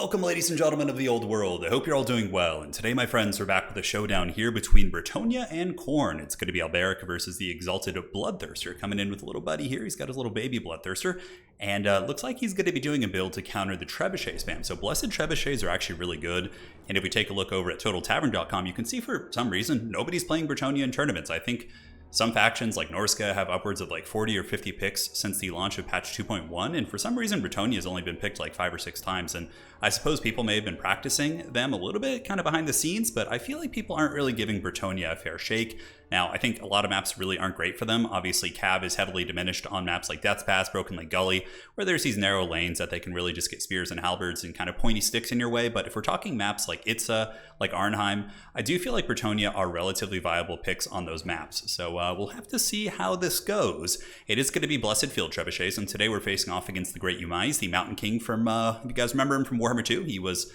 Welcome, ladies and gentlemen of the old world. I hope you're all doing well, and today, my friends, we're back with a showdown here between Bretonnia and Khorne. It's going to be Alberic versus the exalted Bloodthirster, coming in with a little buddy here. He's got his little baby Bloodthirster, and looks like he's going to be doing a build to counter the Trebuchet spam. So Blessed Trebuchets are actually really good, and if we take a look over at TotalTavern.com, you can see for some reason, nobody's playing Bretonnia in tournaments. I think some factions like Norska have upwards of like 40 or 50 picks since the launch of patch 2.1, and for some reason Bretonnia has only been picked like 5 or 6 times, and I suppose people may have been practicing them a little bit kind of behind the scenes, but I feel like people aren't really giving Bretonnia a fair shake. Now, I think a lot of maps really aren't great for them. Obviously, Cav is heavily diminished on maps like Death's Pass, Broken Lake Gully, where there's these narrow lanes that they can really just get spears and halberds and kind of pointy sticks in your way. But if we're talking maps like Itza, like Arnheim, I do feel like Bretonnia are relatively viable picks on those maps. So we'll have to see how this goes. It is going to be Blessed Field Trebuchets, and today we're facing off against the Great Umais, the Mountain King from, if you guys remember him from Warhammer 2, he was,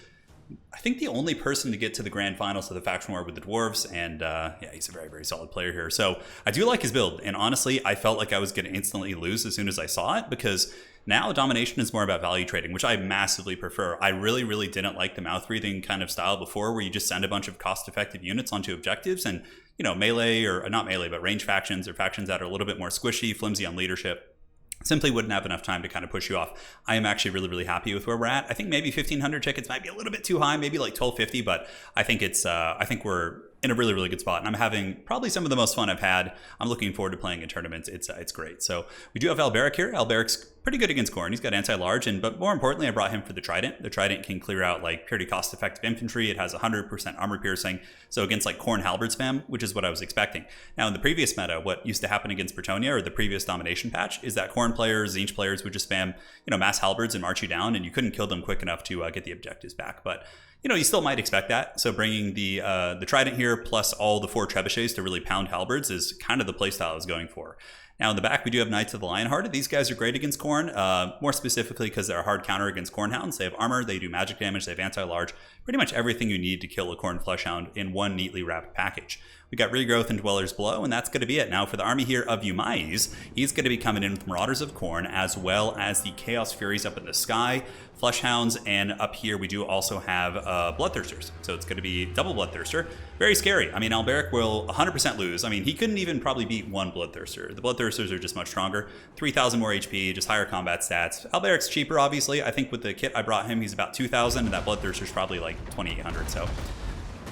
I think, the only person to get to the grand finals of the faction war with the dwarves, and yeah, he's a very, very solid player here. So I do like his build, and honestly, I felt like I was going to instantly lose as soon as I saw it, because now domination is more about value trading, which I massively prefer. I really, really didn't like the mouth breathing kind of style before, where you just send a bunch of cost-effective units onto objectives, and, you know, melee, or not melee, but range factions, or factions that are a little bit more squishy, flimsy on leadership, simply wouldn't have enough time to kind of push you off. I am actually really, really happy with where we're at. I think maybe 1,500 tickets might be a little bit too high, maybe like 1,250, but I think it's, I think we're in a really, really good spot, and I'm having probably some of the most fun I've had. I'm looking forward to playing in tournaments. It's great. So we do have Alberic here. Alberic's pretty good against Khorne. He's got anti-large, but more importantly, I brought him for the Trident. The Trident can clear out like pretty cost-effective infantry. It has 100% armor piercing, so against like Khorne halberd spam, which is what I was expecting. Now, in the previous meta, what used to happen against Bretonnia, or the previous domination patch, is that Khorne players, Tzeentch players would just spam, you know, mass halberds and march you down, and you couldn't kill them quick enough to get the objectives back. But you know, you still might expect that. So bringing the Trident here plus all the 4 trebuchets to really pound halberds is kind of the playstyle I was going for. Now in the back, we do have Knights of the Lionheart. These guys are great against Khorne, more specifically because they're a hard counter against Khornehounds. They have armor, they do magic damage, they have anti-large, pretty much everything you need to kill a Khorne Fleshhound in one neatly wrapped package. We got Regrowth and Dwellers Below, and that's going to be it. Now for the army here of Umais, he's going to be coming in with Marauders of Khorne, as well as the Chaos Furies up in the sky, Fleshhounds, and up here we do also have Bloodthirsters. So it's going to be double Bloodthirster. Very scary. I mean, Alberic will 100% lose. I mean, he couldn't even probably beat one Bloodthirster. The Bloodthirsters are just much stronger. 3,000 more HP, just higher combat stats. Alberic's cheaper, obviously. I think with the kit I brought him, he's about 2,000, and that Bloodthirster's probably like 2,800, so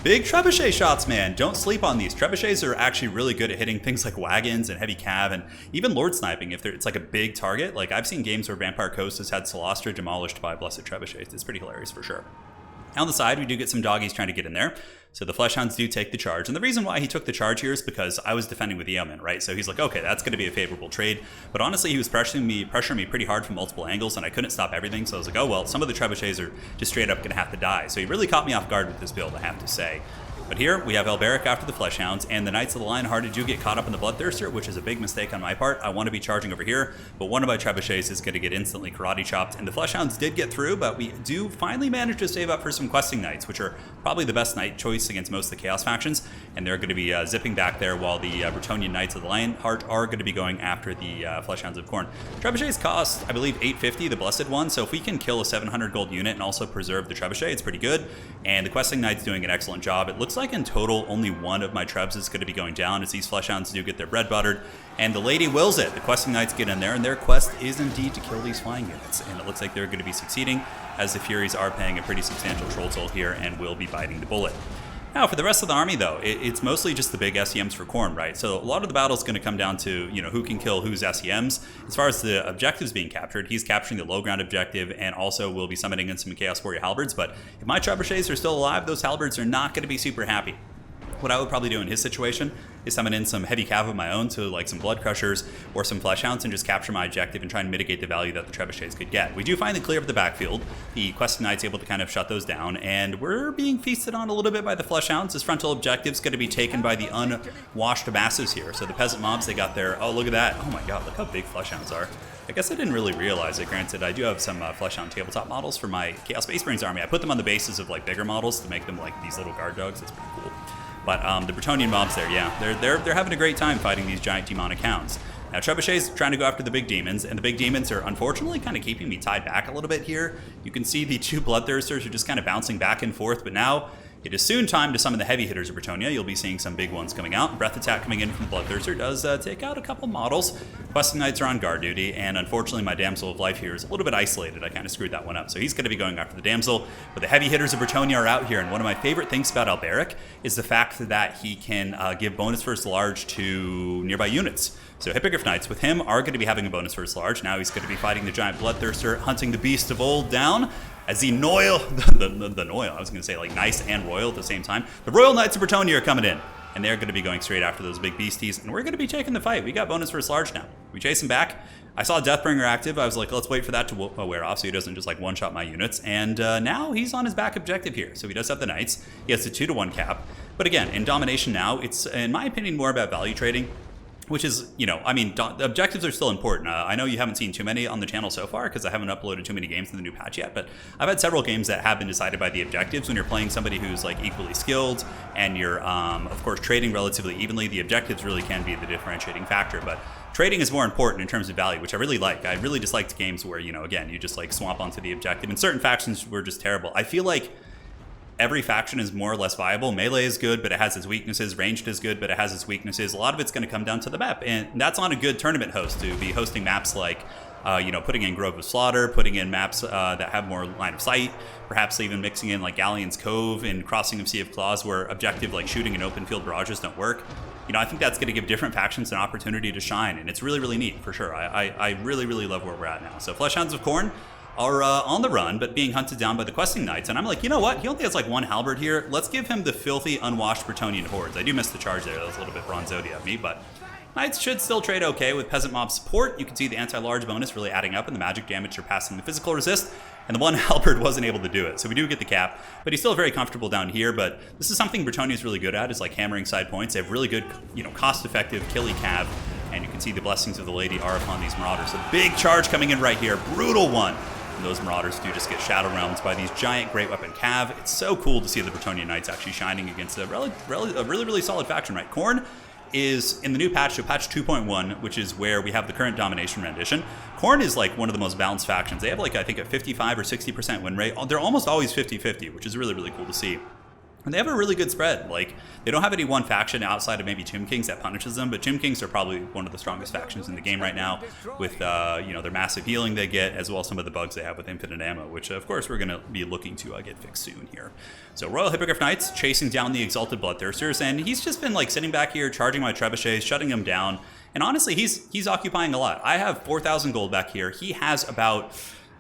big trebuchet shots, man. Don't sleep on these. Trebuchets are actually really good at hitting things like wagons and heavy cav, and even lord sniping if it's like a big target. Like, I've seen games where Vampire Coast has had Celostra demolished by Blessed Trebuchets. It's pretty hilarious for sure. Now on the side, we do get some doggies trying to get in there. So the Fleshhounds do take the charge. And the reason why he took the charge here is because I was defending with Yeoman, right? So he's like, okay, that's going to be a favorable trade. But honestly, he was pressuring me pretty hard from multiple angles, and I couldn't stop everything. So I was like, oh, well, some of the trebuchets are just straight up going to have to die. So he really caught me off guard with this build, I have to say. But here, we have Alberic after the Fleshhounds, and the Knights of the Lionheart do get caught up in the Bloodthirster, which is a big mistake on my part. I want to be charging over here, but one of my trebuchets is going to get instantly karate chopped, and the Fleshhounds did get through, but we do finally manage to save up for some Questing Knights, which are probably the best knight choice against most of the Chaos factions, and they're going to be zipping back there, while the Bretonnian Knights of the Lionheart are going to be going after the Fleshhounds of Khorne. Trebuchets cost, I believe, 850, the Blessed one, so if we can kill a 700 gold unit and also preserve the Trebuchet, it's pretty good, and the Questing Knight's doing an excellent job. It looks like in total, only one of my Trebs is going to be going down, as these Fleshhounds do get their bread buttered, and the lady wills it. The Questing Knights get in there, and their quest is indeed to kill these flying units, and it looks like they're going to be succeeding, as the Furies are paying a pretty substantial troll toll here and will be biting the bullet. Now, for the rest of the army, though, it's mostly just the big SEMs for Khorne, right? So a lot of the battle is going to come down to, you know, who can kill whose SEMs. As far as the objectives being captured, he's capturing the low ground objective, and also will be summoning in some Chaos Warrior halberds. But if my trebuchets are still alive, those halberds are not going to be super happy. What I would probably do in his situation is summon in some heavy cav of my own, so like some Blood Crushers or some Fleshhounds, and just capture my objective and try and mitigate the value that the trebuchets could get. We do finally clear up the backfield. The Questing Knight's able to kind of shut those down, and we're being feasted on a little bit by the Fleshhounds. This frontal objective's going to be taken by the unwashed masses here. So the peasant mobs, they got their, oh, look at that. Oh my god, look how big Fleshhounds are. I guess I didn't really realize it. Granted, I do have some Fleshhound tabletop models for my Chaos Space Marines army. I put them on the bases of like bigger models to make them like these little guard dogs. It's pretty cool. But the Bretonnian mobs there, yeah, they're having a great time fighting these giant demonic hounds. Now Trebuchet's trying to go after the big demons, and the big demons are unfortunately kind of keeping me tied back a little bit here. You can see the two Bloodthirsters are just kind of bouncing back and forth, but now it is soon time to summon the heavy hitters of Bretonnia. You'll be seeing some big ones coming out. Breath Attack coming in from the Bloodthirster does take out a couple models. Questing Knights are on guard duty, and unfortunately my Damsel of Life here is a little bit isolated. I kind of screwed that one up. So he's going to be going after the Damsel, but the heavy hitters of Bretonnia are out here, and one of my favorite things about Alberic is the fact that he can give bonus first large to nearby units. So Hippogriff Knights with him are going to be having a bonus first large. Now he's going to be fighting the giant Bloodthirster, hunting the beast of old down. As the Noil, the Noil, I was going to say like nice and royal at the same time. The Royal Knights of Bretonnia are coming in, and they're going to be going straight after those big beasties, and we're going to be taking the fight. We got bonus first large now. We chase him back. I saw Deathbringer active. I was like, let's wait for that to wear off so he doesn't just like one-shot my units. And now he's on his back objective here. So he does have the Knights. He has the 2-to-1 cap. But again, in Domination now, it's, in my opinion, more about value trading. Which is, you know, I mean, the objectives are still important. I know you haven't seen too many on the channel so far because I haven't uploaded too many games in the new patch yet, but I've had several games that have been decided by the objectives. When you're playing somebody who's like equally skilled and you're, of course, trading relatively evenly, the objectives really can be the differentiating factor. But trading is more important in terms of value, which I really like. I really disliked games where, you know, again, you just like swamp onto the objective, and certain factions were just terrible. I feel like every faction is more or less viable. Melee is good, but it has its weaknesses. Ranged is good, but it has its weaknesses. A lot of it's going to come down to the map, and that's on a good tournament host to be hosting maps like, you know, putting in Grove of Slaughter, putting in maps that have more line of sight, perhaps even mixing in like Galleon's Cove and Crossing of Sea of Claws, where objective like shooting and open field barrages don't work. You know, I think that's going to give different factions an opportunity to shine, and it's really, really neat for sure. I really, really love where we're at now. So Fleshhounds of Khorne are on the run, but being hunted down by the Questing Knights. And I'm like, you know what? He only has like one halberd here. Let's give him the filthy, unwashed Bretonnian hordes. I do miss the charge there. That was a little bit Bronzodi of me, but Knights should still trade okay with Peasant Mob support. You can see the anti-large bonus really adding up, and the magic damage surpassing the physical resist. And the one halberd wasn't able to do it. So we do get the cap, but he's still very comfortable down here. But this is something Bretonnia is really good at, is like hammering side points. They have really good, you know, cost-effective killy cav. And you can see the blessings of the lady are upon these marauders. A big charge coming in right here. Brutal one. And those marauders do just get shadow realms by these giant great weapon cav. It's so cool to see the Bretonnia Knights actually shining against a really solid faction, right? Khorne is in the new patch, so patch 2.1, which is where we have the current domination rendition. Khorne is like one of the most balanced factions. They have like, I think, a 55 or 60% win rate. They're almost always 50-50, which is really, really cool to see. And they have a really good spread. Like, they don't have any one faction outside of maybe Tomb Kings that punishes them, but Tomb Kings are probably one of the strongest factions in the game right now with, you know, their massive healing they get, as well as some of the bugs they have with infinite ammo, which, of course, we're going to be looking to get fixed soon here. So Royal Hippogriff Knights chasing down the Exalted Bloodthirsters, and he's just been, like, sitting back here, charging my trebuchets, shutting them down, and honestly, he's occupying a lot. I have 4,000 gold back here. He has about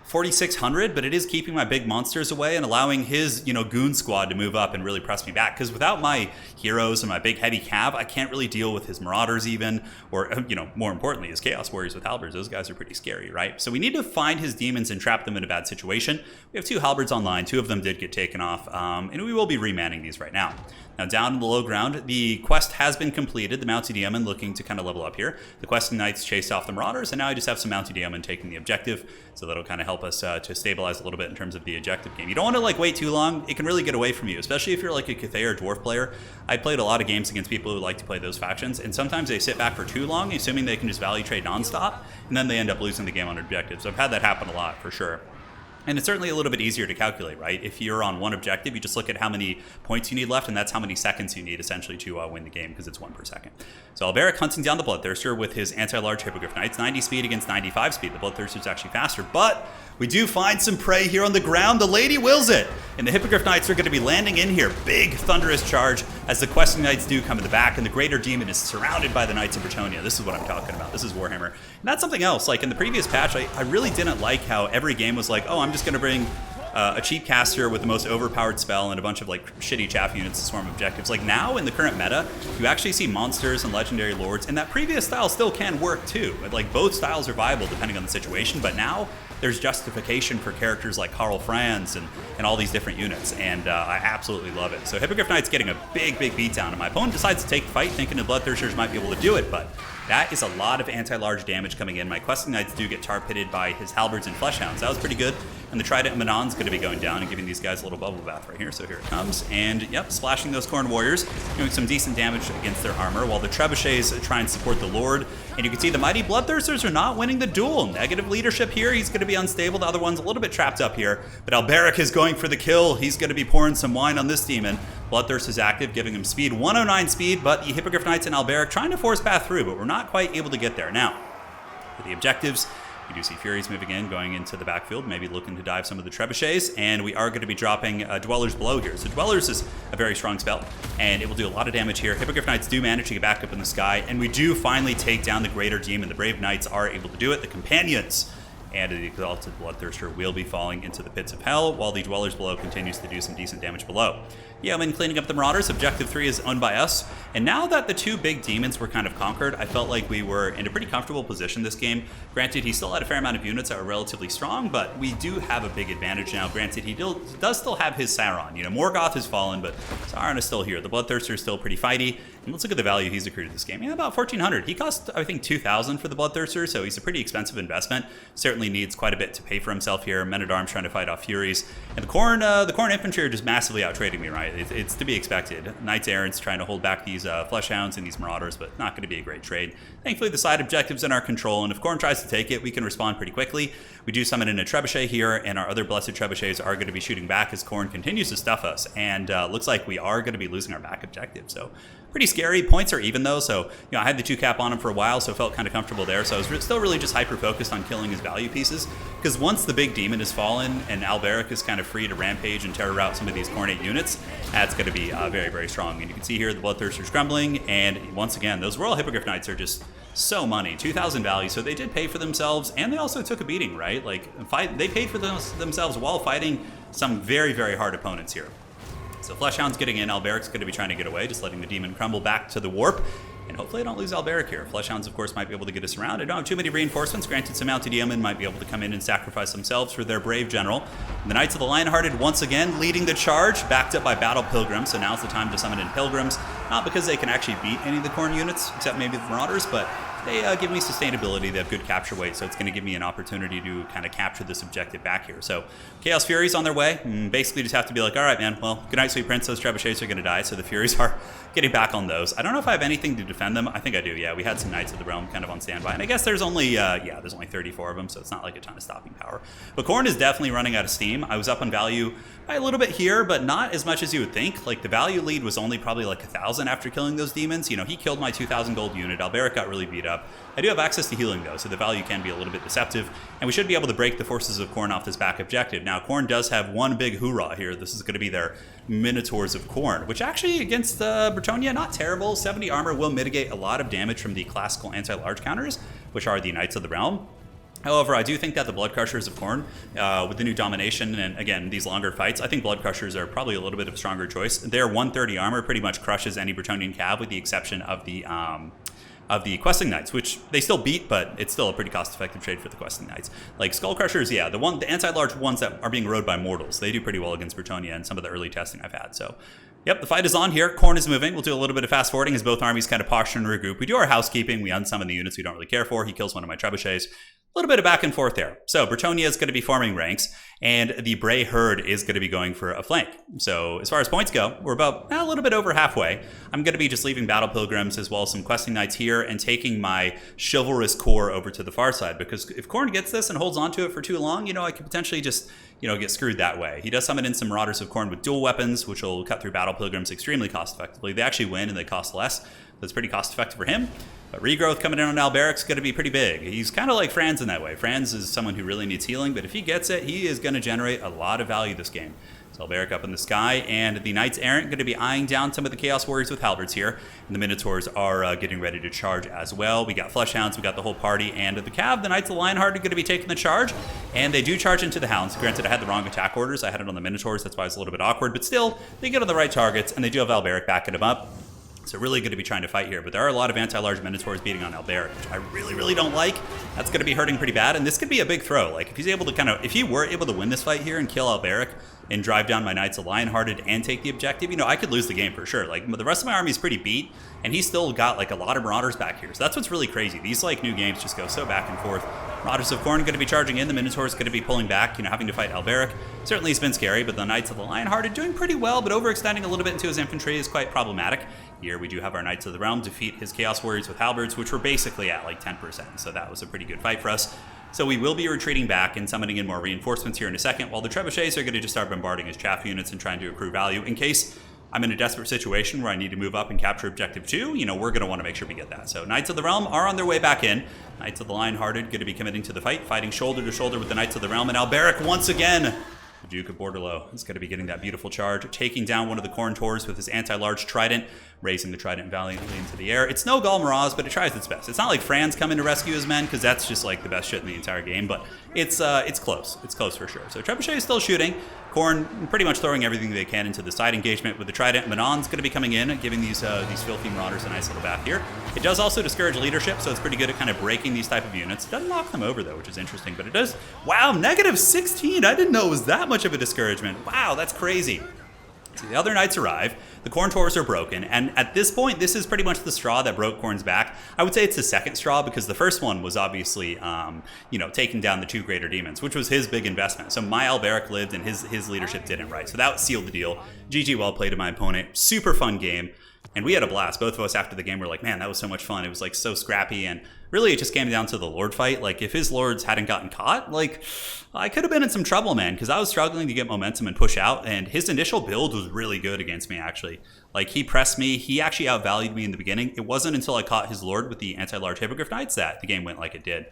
4,600, but it is keeping my big monsters away and allowing his, you know, goon squad to move up and really press me back. Because without my heroes and my big heavy cav, I can't really deal with his marauders even, or, you know, more importantly, his chaos warriors with halberds. Those guys are pretty scary, right? So we need to find his demons and trap them in a bad situation. We have 2 halberds online. 2 of them did get taken off, and we will be remanning these right now. Now, down in the low ground, the quest has been completed. The Mounted Yeoman looking to kind of level up here. The Questing Knights chased off the Marauders, and now I just have some Mounted Yeoman taking the objective. So that'll kind of help us to stabilize a little bit in terms of the objective game. You don't want to like wait too long. It can really get away from you, especially if you're like a Cathay or Dwarf player. I played a lot of games against people who like to play those factions, and sometimes they sit back for too long, assuming they can just value trade nonstop, and then they end up losing the game on objectives. So I've had that happen a lot for sure. And it's certainly a little bit easier to calculate, right? If you're on one objective, you just look at how many points you need left, and that's how many seconds you need essentially to win the game, because it's 1 per second. So Alberic hunting down the Bloodthirster with his anti-large Hippogriff Knights, 90 speed against 95 speed. The Bloodthirster's actually faster, but we do find some prey here on the ground. The lady wills it, and the Hippogriff Knights are going to be landing in here. Big thunderous charge as the Questing Knights do come in the back, and the Greater Demon is surrounded by the Knights of Bretonnia. This is what I'm talking about. This is Warhammer. And that's something else. Like in the previous patch, I really didn't like how every game was like, oh, I'm just going to bring a cheap caster with the most overpowered spell and a bunch of like shitty chaff units to swarm objectives. Like now in the current meta, you actually see monsters and legendary lords, and that previous style still can work too. Like both styles are viable depending on the situation, but now there's justification for characters like Karl Franz and all these different units, and I absolutely love it. So Hippogriff Knight's getting a big beatdown, and my opponent decides to take the fight thinking the Bloodthirsters might be able to do it, but That is a lot of anti-large damage coming in. My questing knights do get tar-pitted by his halberds and flesh hounds. That was pretty good. And the trident Manon's going to be going down and giving these guys a little bubble bath right here. So here it comes. And yep, splashing those Khorne warriors, doing some decent damage against their armor, while the trebuchets try and support the Lord. And you can see the mighty bloodthirsters are not winning the duel. Negative leadership here. He's going to be unstable. The other one's a little bit trapped up here. But Alberic is going for the kill. He's going to be pouring some wine on this demon. Bloodthirst is active, giving him speed, 109 speed, but the Hippogriff Knights and Alberic trying to force path through, but we're not quite able to get there. Now, for the objectives, we do see Furies moving in, going into the backfield, maybe looking to dive some of the trebuchets, and we are going to be dropping Dweller's Blow here. So Dweller's is a very strong spell, and it will do a lot of damage here. Hippogriff Knights do manage to get back up in the sky, and we do finally take down the Greater Demon. The Brave Knights are able to do it. The Companions and the Exalted Bloodthirster will be falling into the pits of hell, while the Dweller's Blow continues to do some decent damage below. Yeah, I'm in cleaning up the Marauders. Objective 3 is owned by us. And now that the two big demons were kind of conquered, I felt like we were in a pretty comfortable position this game. Granted, he still had a fair amount of units that were relatively strong, but we do have a big advantage now. Granted, he does still have his Sauron. You know, Morgoth has fallen, but Sauron is still here. The Bloodthirster is still pretty fighty. And let's look at the value he's accrued this game. Yeah, about 1,400. He cost, I think, 2,000 for the Bloodthirster, so he's a pretty expensive investment. Certainly needs quite a bit to pay for himself here. Men-at-Arms trying to fight off Furies. And the Khorne infantry are just massively out-trading me, right? It's to be expected. Knights Errant's trying to hold back these Flesh Hounds and these Marauders, but not going to be a great trade. Thankfully, the side objective's in our control, and if Khorne tries to take it, we can respond pretty quickly. We do summon in a Trebuchet here, and our other Blessed Trebuchets are going to be shooting back as Khorne continues to stuff us, and looks like we are going to be losing our back objective, so pretty scary. Points are even though, so I had the 2 cap on him for a while, so felt kind of comfortable there. So I was still really just hyper-focused on killing his value pieces, because once the big demon is fallen and Alberic is kind of free to rampage and terror out some of these Khornate units, that's going to be very, very strong. And you can see here the Bloodthirster's crumbling, and once again, those Royal Hippogriff Knights are just so money, 2,000 value, so they did pay for themselves, and they also took a beating, right? Like, they paid for themselves while fighting some very, very hard opponents here. So Fleshhound's getting in, Alberic's going to be trying to get away, just letting the demon crumble back to the warp. And hopefully I don't lose Alberic here. Fleshhounds, of course, might be able to get us around. I don't have too many reinforcements. Granted, some mounted yeomen might be able to come in and sacrifice themselves for their brave general. And the Knights of the Lionhearted, once again, leading the charge, backed up by Battle Pilgrims. So now's the time to summon in Pilgrims. Not because they can actually beat any of the Khorne units, except maybe the Marauders, but they give me sustainability. They have good capture weight, so it's going to give me an opportunity to kind of capture this objective back here. So Chaos Furies on their way. Basically just have to be like, all right, man, well, good night, sweet prince. Those trebuchets are going to die, so the Furies are getting back on those. I don't know if I have anything to defend them. I think I do, yeah. We had some Knights of the Realm kind of on standby, and I guess there's only, there's only 34 of them, so it's not like a ton of stopping power. But Khorne is definitely running out of steam. I was up on value by a little bit here, but not as much as you would think. Like, the value lead was only probably like 1,000 after killing those demons. You know, he killed my 2,000 gold unit. Alberic got really beat up. I do have access to healing, though, so the value can be a little bit deceptive, and we should be able to break the forces of Khorne off this back objective. Now, Khorne does have one big hoorah here. This is going to be their Minotaurs of Khorne, which actually, against Bretonnia, not terrible. 70 armor will mitigate a lot of damage from the classical anti-large counters, which are the Knights of the Realm. However, I do think that the Blood Crushers of Khorne, with the new domination and, again, these longer fights, I think Blood Crushers are probably a little bit of a stronger choice. Their 130 armor pretty much crushes any Bretonnian cav, with the exception of the Questing Knights, which they still beat, but it's still a pretty cost-effective trade for the Questing Knights. Like, Skull Crushers, yeah, the anti-large ones that are being rode by mortals, they do pretty well against Bretonnia and some of the early testing I've had, so... Yep, the fight is on here. Khorne is moving. We'll do a little bit of fast-forwarding as both armies kind of posture and regroup. We do our housekeeping. We unsummon the units we don't really care for. He kills one of my trebuchets. A little bit of back and forth there. So Bretonnia is going to be forming ranks, and the Bray Herd is going to be going for a flank. So as far as points go, we're about a little bit over halfway. I'm going to be just leaving Battle Pilgrims as well as some Questing Knights here and taking my Chivalrous Core over to the far side, because if Khorne gets this and holds onto it for too long, I could potentially just, get screwed that way. He does summon in some Marauders of Khorne with dual weapons, which will cut through Battle Pilgrims extremely cost effectively. They actually win and they cost less. That's pretty cost effective for him. But regrowth coming in on Alberic's going to be pretty big. He's kind of like Franz in that way. Franz is someone who really needs healing, but if he gets it, he is going to generate a lot of value this game. So Alberic up in the sky, and the Knights Errant going to be eyeing down some of the Chaos Warriors with halberds here. And the Minotaurs are getting ready to charge as well. We got Fleshhounds, we got the whole party, and the Cav, the Knights of the Lionheart, are going to be taking the charge. And they do charge into the Hounds. Granted, I had the wrong attack orders. I had it on the Minotaurs, that's why it's a little bit awkward. But still, they get on the right targets, and they do have Alberic backing them up. So really going to be trying to fight here, but there are a lot of anti-large Minotaurs beating on Alberic, which I really don't like. That's going to be hurting pretty bad, and this could be a big throw. Like, if he's able to if he were able to win this fight here and kill Alberic and drive down my Knights of Lionhearted and take the objective, you know, I could lose the game for sure. Like, the rest of my army is pretty beat, and he's still got, like, a lot of Marauders back here. So that's what's really crazy. These, like, new games just go so back and forth. Marauders of Khorne going to be charging in. The Minotaur is going to be pulling back, you know, having to fight Alberic. Certainly has been scary, but the Knights of the Lionhearted doing pretty well, but overextending a little bit into his infantry is quite problematic. Here we do have our Knights of the Realm defeat his Chaos Warriors with Halberds, which were basically at like 10%, so that was a pretty good fight for us. So we will be retreating back and summoning in more reinforcements here in a second, while the Trebuchets are going to just start bombarding his chaff units and trying to accrue value in case I'm in a desperate situation where I need to move up and capture Objective 2. You know, we're going to want to make sure we get that. So Knights of the Realm are on their way back in. Knights of the Lionhearted going to be committing to the fight, fighting shoulder to shoulder with the Knights of the Realm, and Alberic once again. The Duke of Bordelot is going to be getting that beautiful charge, taking down one of the Khorne Tors with his anti-large trident, raising the trident valiantly into the air. It's no Gall Miraz, but it tries its best. It's not like Fran's coming to rescue his men, because that's just like the best shit in the entire game, but it's close. It's close for sure. So Trebuchet is still shooting. Khorne pretty much throwing everything they can into the side engagement with the trident. Manon's going to be coming in, giving these filthy Marauders a nice little bath here. It does also discourage leadership, so it's pretty good at kind of breaking these type of units. It doesn't knock them over, though, which is interesting, but it does. Wow, -16. I didn't know it was that much of a discouragement. Wow, that's crazy. So the other Knights arrive, the Khorne Tors are broken, and at this point, this is pretty much the straw that broke Khorne's back. I would say it's the second straw, because the first one was obviously, you know, taking down the 2 greater demons, which was his big investment. So my Alberic lived, and his leadership didn't, right? So that sealed the deal. GG, well played to my opponent. Super fun game. And we had a blast. Both of us after the game were like, man, that was so much fun. It was like so scrappy. And really it just came down to the Lord fight. Like, if his Lords hadn't gotten caught, like, I could have been in some trouble, man, because I was struggling to get momentum and push out. And his initial build was really good against me, actually. Like, he pressed me. He actually outvalued me in the beginning. It wasn't until I caught his Lord with the anti-large Hippogriff Knights that the game went like it did.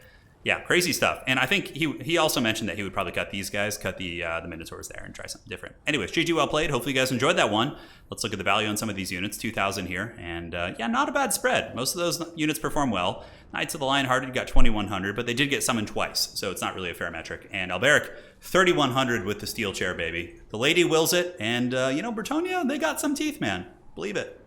Yeah, crazy stuff. And I think he also mentioned that he would probably cut these guys, cut the Minotaurs there and try something different. Anyways, GG, well played. Hopefully you guys enjoyed that one. Let's look at the value on some of these units. 2,000 here. And yeah, not a bad spread. Most of those units perform well. Knights of the Lionhearted got 2,100, but they did get summoned twice, so it's not really a fair metric. And Alberic, 3,100 with the steel chair, baby. The lady wills it, and, you know, Bretonnia, they got some teeth, man. Believe it.